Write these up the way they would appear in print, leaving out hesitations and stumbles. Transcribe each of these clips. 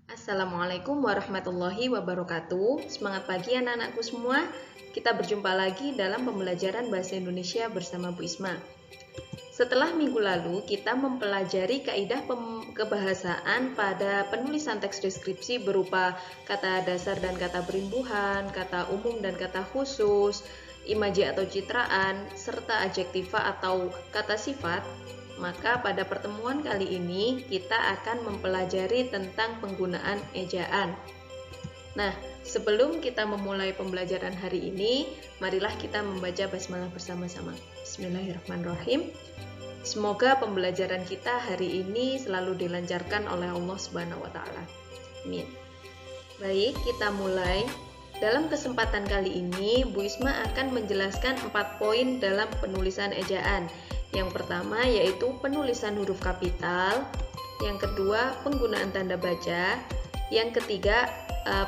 Assalamualaikum warahmatullahi wabarakatuh. Semangat pagi anak-anakku semua. Kita berjumpa lagi dalam pembelajaran Bahasa Indonesia bersama Bu Isma. Setelah minggu lalu kita mempelajari kaidah kebahasaan pada penulisan teks deskripsi berupa kata dasar dan kata berimbuhan, kata umum dan kata khusus, imaji atau citraan, serta adjektiva atau kata sifat. Maka pada pertemuan kali ini kita akan mempelajari tentang penggunaan ejaan. Nah, sebelum kita memulai pembelajaran hari ini, marilah kita membaca basmalah bersama-sama. Bismillahirrahmanirrahim. Semoga pembelajaran kita hari ini selalu dilancarkan oleh Allah Subhanahu wa taala. Amin. Baik, kita mulai. Dalam kesempatan kali ini, Bu Isma akan menjelaskan 4 poin dalam penulisan ejaan. Yang pertama yaitu penulisan huruf kapital, yang kedua penggunaan tanda baca, yang ketiga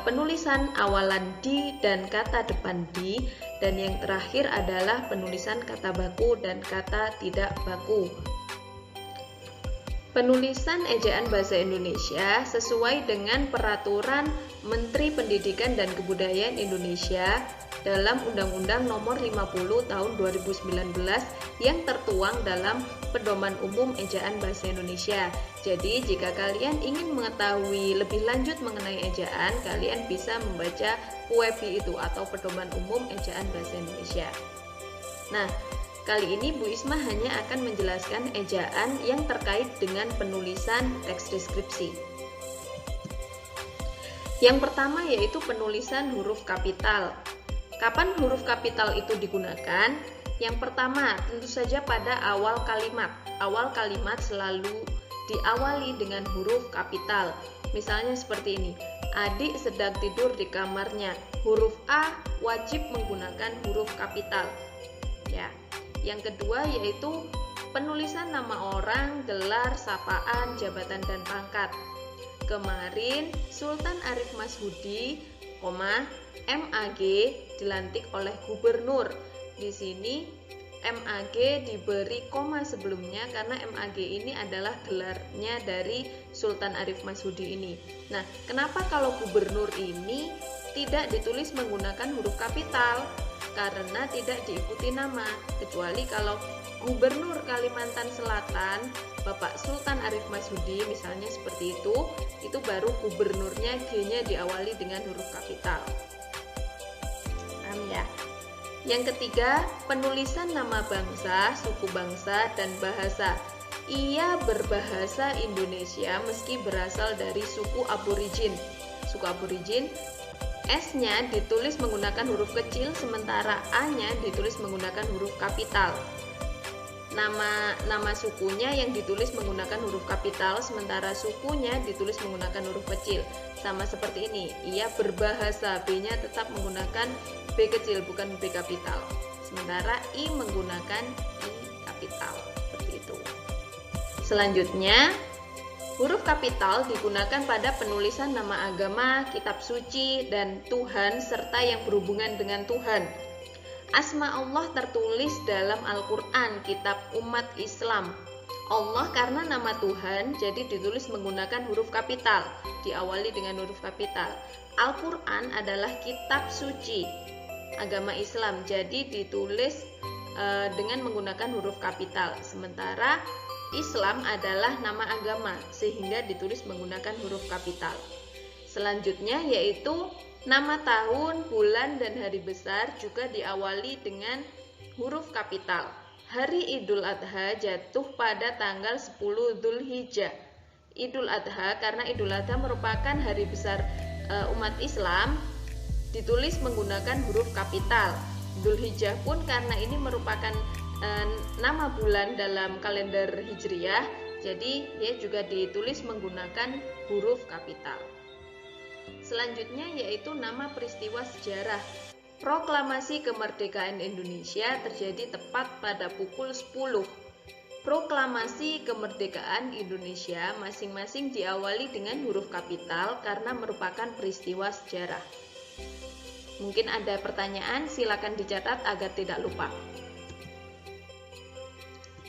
penulisan awalan di dan kata depan di, dan yang terakhir adalah penulisan kata baku dan kata tidak baku. Penulisan ejaan bahasa Indonesia sesuai dengan peraturan Menteri Pendidikan dan Kebudayaan Indonesia dalam Undang-Undang Nomor 50 Tahun 2019 yang tertuang dalam Pedoman Umum Ejaan Bahasa Indonesia. Jadi, jika kalian ingin mengetahui lebih lanjut mengenai ejaan, kalian bisa membaca PUEBI itu atau Pedoman Umum Ejaan Bahasa Indonesia. Nah, kali ini Bu Isma hanya akan menjelaskan ejaan yang terkait dengan penulisan teks deskripsi. Yang pertama yaitu penulisan huruf kapital. Kapan huruf kapital itu digunakan? Yang pertama, tentu saja pada awal kalimat. Awal kalimat selalu diawali dengan huruf kapital. Misalnya seperti ini. Adik sedang tidur di kamarnya. Huruf A wajib menggunakan huruf kapital. Ya. Yang kedua yaitu penulisan nama orang, gelar, sapaan, jabatan dan pangkat. Kemarin Sultan Arif Masyhudi, MAG dilantik oleh gubernur. Di sini MAG diberi koma sebelumnya karena MAG ini adalah gelarnya dari Sultan Arif Masyhudi ini. Nah, kenapa kalau gubernur ini tidak ditulis menggunakan huruf kapital? Karena tidak diikuti nama, kecuali kalau Gubernur Kalimantan Selatan Bapak Sultan Arif Masyhudi misalnya seperti itu baru gubernurnya G-nya diawali dengan huruf kapital. Paham ya? Yang ketiga, penulisan nama bangsa, suku bangsa, dan bahasa. Ia berbahasa Indonesia meski berasal dari suku aborigin. Suku aborigin, S-nya ditulis menggunakan huruf kecil, sementara A-nya ditulis menggunakan huruf kapital. Nama sukunya yang ditulis menggunakan huruf kapital, sementara sukunya ditulis menggunakan huruf kecil. Sama seperti ini, ia berbahasa, B-nya tetap menggunakan B kecil, bukan B kapital. Sementara I menggunakan I kapital, seperti itu. Selanjutnya, huruf kapital digunakan pada penulisan nama agama, kitab suci, dan Tuhan, serta yang berhubungan dengan Tuhan. Asma Allah tertulis dalam Al-Quran, kitab umat Islam. Allah karena nama Tuhan, jadi ditulis menggunakan huruf kapital, diawali dengan huruf kapital. Al-Quran adalah kitab suci agama Islam, jadi ditulis dengan menggunakan huruf kapital. Sementara Islam adalah nama agama, sehingga ditulis menggunakan huruf kapital. Selanjutnya yaitu nama tahun, bulan, dan hari besar juga diawali dengan huruf kapital. Hari Idul Adha jatuh pada tanggal 10 Dzulhijjah. Idul Adha karena Idul Adha merupakan hari besar umat Islam, ditulis menggunakan huruf kapital. Dzulhijjah pun karena ini merupakan nama bulan dalam kalender Hijriyah, jadi dia juga ditulis menggunakan huruf kapital. Selanjutnya yaitu nama peristiwa sejarah. Proklamasi Kemerdekaan Indonesia terjadi tepat pada pukul 10. Proklamasi Kemerdekaan Indonesia masing-masing diawali dengan huruf kapital karena merupakan peristiwa sejarah. Mungkin ada pertanyaan, silakan dicatat agar tidak lupa.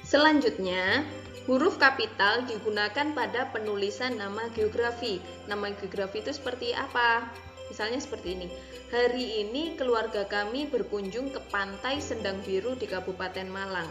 Selanjutnya, Huruf kapital digunakan pada penulisan nama geografi. Nama geografi itu seperti apa? Misalnya seperti ini. Hari ini keluarga kami berkunjung ke Pantai Sendang Biru di Kabupaten Malang.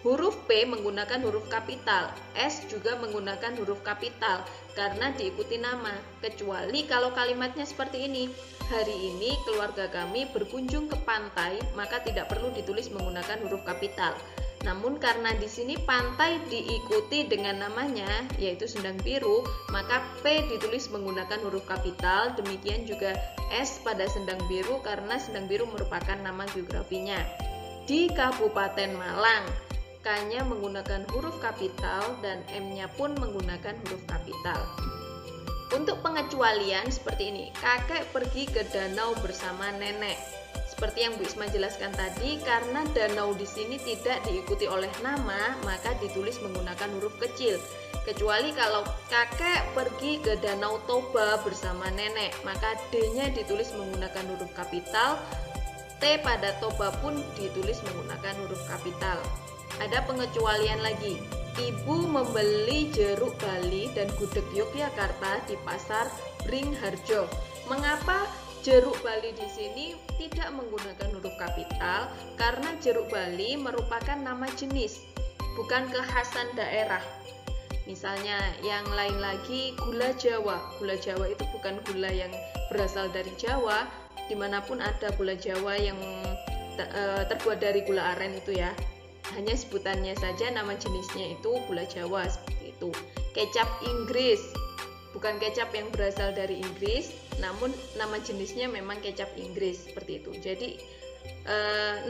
Huruf P menggunakan huruf kapital, S juga menggunakan huruf kapital karena diikuti nama, kecuali kalau kalimatnya seperti ini. Hari ini keluarga kami berkunjung ke pantai, maka tidak perlu ditulis menggunakan huruf kapital. Namun karena di sini pantai diikuti dengan namanya, yaitu Sendang Biru, maka P ditulis menggunakan huruf kapital, demikian juga S pada Sendang Biru karena Sendang Biru merupakan nama geografinya. Di Kabupaten Malang, K-nya menggunakan huruf kapital dan M-nya pun menggunakan huruf kapital. Untuk pengecualian seperti ini, kakek pergi ke danau bersama nenek. Seperti yang Bu Isma jelaskan tadi, karena danau di sini tidak diikuti oleh nama, maka ditulis menggunakan huruf kecil. Kecuali kalau kakek pergi ke Danau Toba bersama nenek, maka D-nya ditulis menggunakan huruf kapital, T pada Toba pun ditulis menggunakan huruf kapital. Ada pengecualian lagi. Ibu membeli jeruk Bali dan gudeg Yogyakarta di pasar Bringharjo. Mengapa jeruk Bali di sini tidak menggunakan huruf kapital? Karena jeruk Bali merupakan nama jenis, bukan kekhasan daerah. Misalnya yang lain lagi gula Jawa. Gula Jawa itu bukan gula yang berasal dari Jawa. Dimanapun ada gula Jawa yang terbuat dari gula aren itu ya. Hanya sebutannya saja, nama jenisnya itu gula Jawa, seperti itu. Kecap Inggris, bukan kecap yang berasal dari Inggris, namun nama jenisnya memang kecap Inggris, seperti itu. Jadi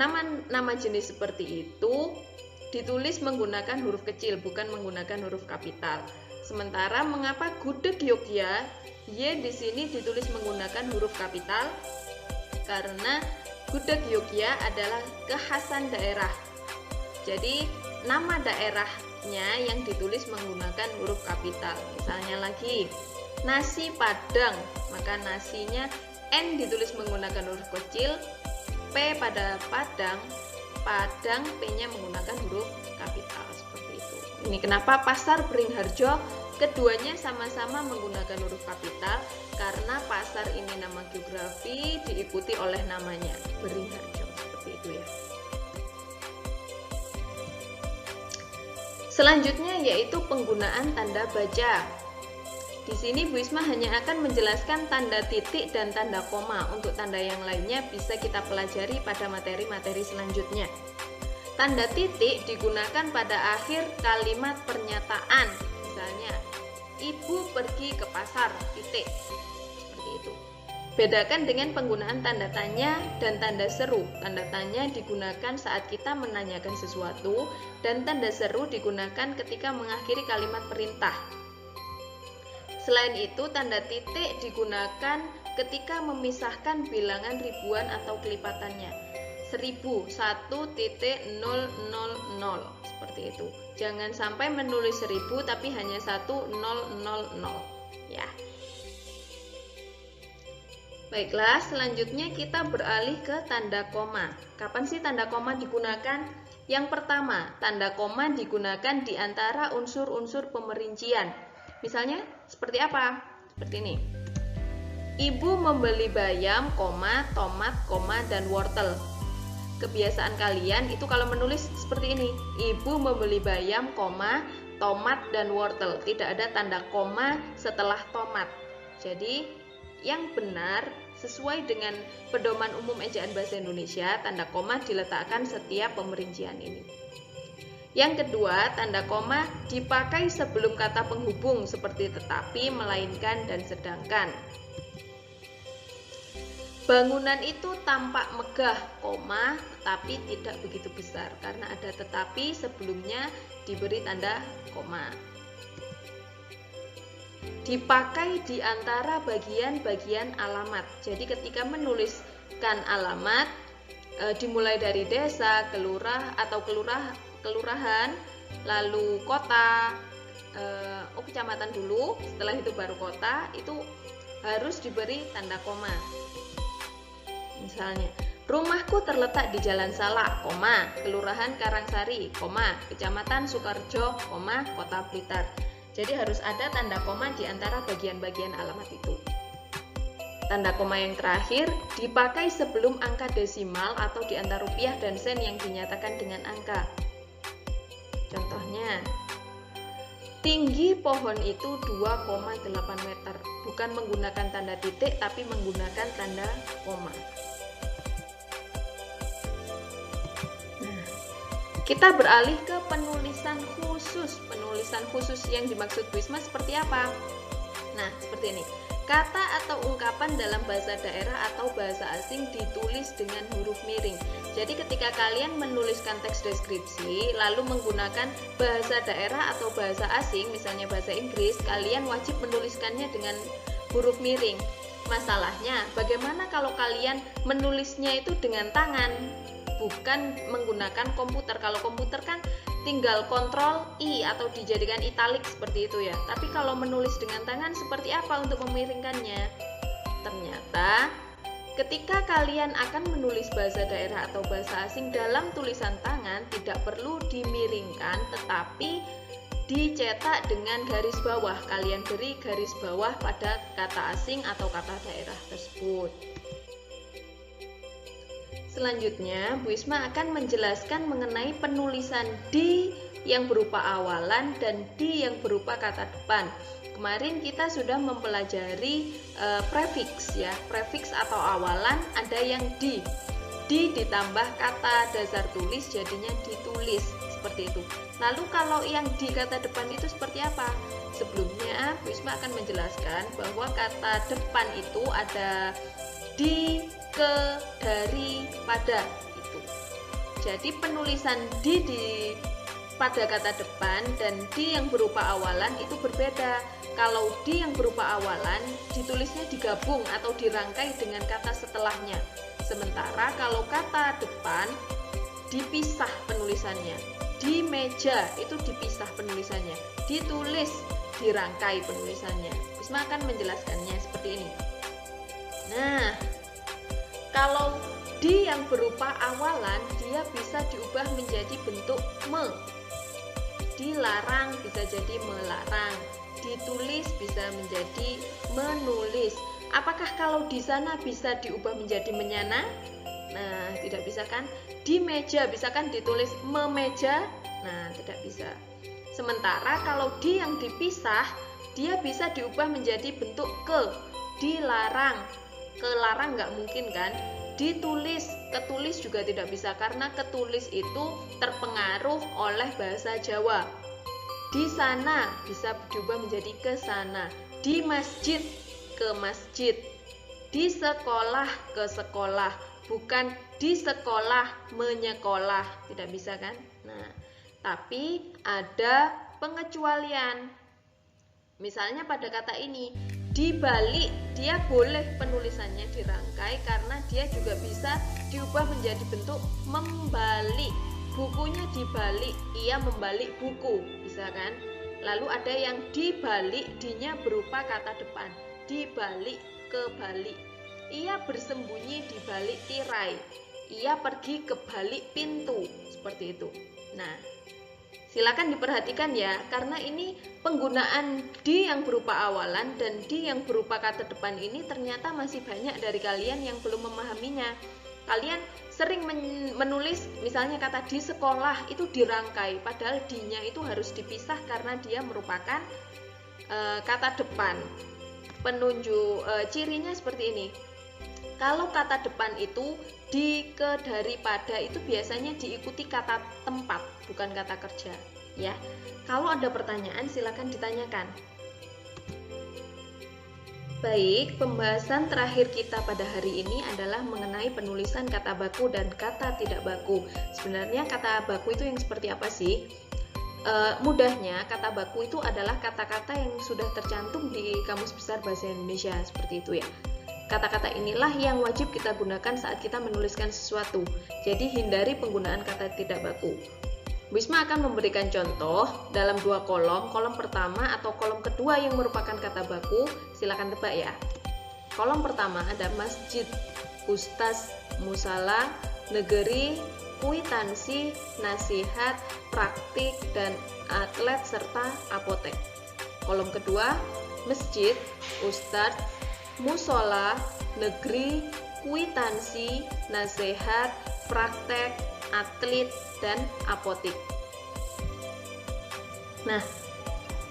nama jenis seperti itu ditulis menggunakan huruf kecil, bukan menggunakan huruf kapital. Sementara mengapa gudeg Yogya, Y di sini ditulis menggunakan huruf kapital? Karena gudeg Yogya adalah kekhasan daerah. Jadi nama daerahnya yang ditulis menggunakan huruf kapital. Misalnya lagi nasi Padang, maka nasinya N ditulis menggunakan huruf kecil, P pada Padang, Padang P-nya menggunakan huruf kapital, seperti itu. Ini kenapa pasar Bringharjo keduanya sama-sama menggunakan huruf kapital, karena pasar ini nama geografi diikuti oleh namanya Bringharjo, seperti itu ya. Selanjutnya yaitu penggunaan tanda baca. Di sini Bu Isma hanya akan menjelaskan tanda titik dan tanda koma. Untuk tanda yang lainnya bisa kita pelajari pada materi-materi selanjutnya. Tanda titik digunakan pada akhir kalimat pernyataan. Misalnya, ibu pergi ke pasar, titik. Seperti itu. Bedakan dengan penggunaan tanda tanya dan tanda seru. Tanda tanya digunakan saat kita menanyakan sesuatu, dan tanda seru digunakan ketika mengakhiri kalimat perintah. Selain itu, tanda titik digunakan ketika memisahkan bilangan ribuan atau kelipatannya. 1000, 1.000, seperti itu. Jangan sampai menulis 1000 tapi hanya 1000, ya. Baiklah, selanjutnya kita beralih ke tanda koma. Kapan sih tanda koma digunakan? Yang pertama, tanda koma digunakan di antara unsur-unsur pemerincian. Misalnya, seperti apa? Seperti ini. Ibu membeli bayam, tomat, dan wortel. Kebiasaan kalian itu kalau menulis seperti ini. Ibu membeli bayam, tomat, dan wortel. Tidak ada tanda koma setelah tomat. Jadi, yang benar sesuai dengan pedoman umum ejaan bahasa Indonesia, tanda koma diletakkan setiap pemerincian ini. Yang kedua, tanda koma dipakai sebelum kata penghubung seperti tetapi, melainkan, dan sedangkan. Bangunan itu tampak megah, tetapi tidak begitu besar karena ada tetapi sebelumnya diberi tanda koma. Dipakai di antara bagian-bagian alamat. Jadi ketika menuliskan alamat dimulai dari desa, kelurahan, lalu kota, kecamatan dulu, setelah itu baru kota, itu harus diberi tanda koma. Misalnya, Rumahku terletak di Jalan Salak, Kelurahan Karangsari, Kecamatan Sukorejo, Kota Blitar. Jadi harus ada tanda koma di antara bagian-bagian alamat itu. Tanda koma yang terakhir dipakai sebelum angka desimal atau di antara rupiah dan sen yang dinyatakan dengan angka. Contohnya, tinggi pohon itu 2,8 meter, bukan menggunakan tanda titik tapi menggunakan tanda koma. Nah, kita beralih ke penulisan khusus. Penulisan khusus yang dimaksud Bu Isma seperti apa? Nah, seperti ini. Kata atau ungkapan dalam bahasa daerah atau bahasa asing ditulis dengan huruf miring. Jadi ketika kalian menuliskan teks deskripsi lalu menggunakan bahasa daerah atau bahasa asing, misalnya bahasa Inggris, kalian wajib menuliskannya dengan huruf miring. Masalahnya, bagaimana kalau kalian menulisnya itu dengan tangan, bukan menggunakan komputer? Kalau komputer kan tinggal kontrol I atau dijadikan italik seperti itu ya. Tapi kalau menulis dengan tangan seperti apa untuk memiringkannya? Ternyata ketika kalian akan menulis bahasa daerah atau bahasa asing dalam tulisan tangan tidak perlu dimiringkan, tetapi dicetak dengan garis bawah. Kalian beri garis bawah pada kata asing atau kata daerah tersebut. Selanjutnya, Bu Isma akan menjelaskan mengenai penulisan di yang berupa awalan dan di yang berupa kata depan. Kemarin kita sudah mempelajari prefix ya, prefix atau awalan ada yang di ditambah kata dasar tulis jadinya ditulis seperti itu. Lalu kalau yang di kata depan itu seperti apa? Sebelumnya Bu Isma akan menjelaskan bahwa kata depan itu ada di, ke, dari, pada itu. Jadi penulisan di pada kata depan dan di yang berupa awalan itu berbeda. Kalau di yang berupa awalan ditulisnya digabung atau dirangkai dengan kata setelahnya. Sementara kalau kata depan dipisah penulisannya. Di meja itu dipisah penulisannya. Ditulis dirangkai penulisannya. Isma akan menjelaskannya seperti ini. Nah, kalau di yang berupa awalan dia bisa diubah menjadi bentuk me. Dilarang bisa jadi melarang. Ditulis bisa menjadi menulis. Apakah kalau di sana bisa diubah menjadi menyana? Nah, tidak bisa kan? Di meja bisa kan ditulis memeja? Nah, tidak bisa. Sementara kalau di yang dipisah dia bisa diubah menjadi bentuk ke. Dilarang. Kelarang nggak mungkin kan? Ditulis, ketulis juga tidak bisa karena ketulis itu terpengaruh oleh bahasa Jawa. Di sana bisa diubah menjadi ke sana. Di masjid, ke masjid. Di sekolah, ke sekolah. Bukan di sekolah, menyekolah. Tidak bisa kan? Nah, tapi ada pengecualian. Misalnya pada kata ini, dibalik, dia boleh penulisannya dirangkai karena dia juga bisa diubah menjadi bentuk membalik. Bukunya dibalik, ia membalik buku, bisa kan? Lalu ada yang dibalik, dinya berupa kata depan. Dibalik, kebalik. Ia bersembunyi di balik tirai. Ia pergi ke balik pintu, seperti itu. Nah, silakan diperhatikan ya, karena ini penggunaan di yang berupa awalan dan di yang berupa kata depan ini ternyata masih banyak dari kalian yang belum memahaminya. Kalian sering menulis misalnya kata di sekolah itu dirangkai, padahal di-nya itu harus dipisah karena dia merupakan kata depan. Penunjuk cirinya seperti ini. Kalau kata depan itu di, ke, dari, pada itu biasanya diikuti kata tempat, bukan kata kerja ya. Kalau ada pertanyaan silakan ditanyakan. Baik, pembahasan terakhir kita pada hari ini adalah mengenai penulisan kata baku dan kata tidak baku. Sebenarnya kata baku itu yang seperti apa sih? Mudahnya kata baku itu adalah kata-kata yang sudah tercantum di Kamus Besar Bahasa Indonesia, seperti itu ya. Kata-kata inilah yang wajib kita gunakan saat kita menuliskan sesuatu. Jadi hindari penggunaan kata tidak baku. Wisma akan memberikan contoh dalam dua kolom. Kolom pertama atau kolom kedua yang merupakan kata baku, silakan tebak ya. Kolom pertama ada masjid. ustaz, musala, negeri, kwitansi, nasihat, praktik, dan atlet serta apotek. Kolom kedua, masjid, ustaz, musola, negeri, kwitansi, nasihat, praktek, atlet, dan apotik. Nah,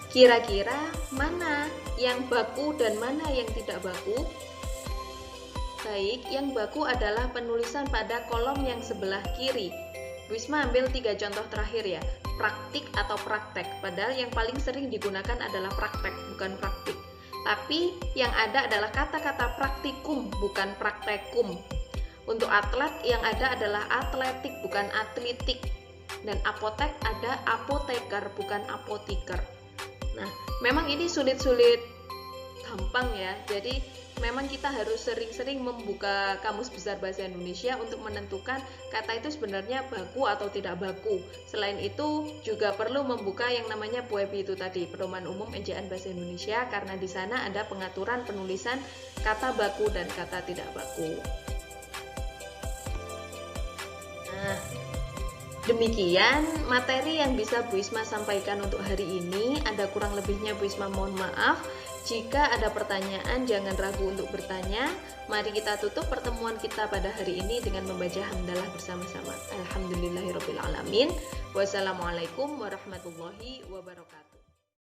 kira-kira mana yang baku dan mana yang tidak baku? Baik, yang baku adalah penulisan pada kolom yang sebelah kiri. Wisma ambil 3 contoh terakhir ya, praktik atau praktek, padahal yang paling sering digunakan adalah praktek, bukan praktik. Tapi yang ada adalah kata-kata praktikum, bukan praktekum. Untuk atlet yang ada adalah atletik, bukan atletik. Dan apotek ada apoteker, bukan apotiker. Nah, memang ini sulit-sulit gampang ya. Jadi memang kita harus sering-sering membuka Kamus Besar Bahasa Indonesia untuk menentukan kata itu sebenarnya baku atau tidak baku. Selain itu juga perlu membuka yang namanya PUEB itu tadi, Pedoman Umum Ejaan Bahasa Indonesia, karena di sana ada pengaturan penulisan kata baku dan kata tidak baku. Nah, demikian materi yang bisa Bu Isma sampaikan untuk hari ini. Ada kurang lebihnya Bu Isma mohon maaf. Jika ada pertanyaan jangan ragu untuk bertanya. Mari kita tutup pertemuan kita pada hari ini dengan membaca hamdalah bersama-sama. Alhamdulillahirabbil alamin. Wassalamualaikum warahmatullahi wabarakatuh.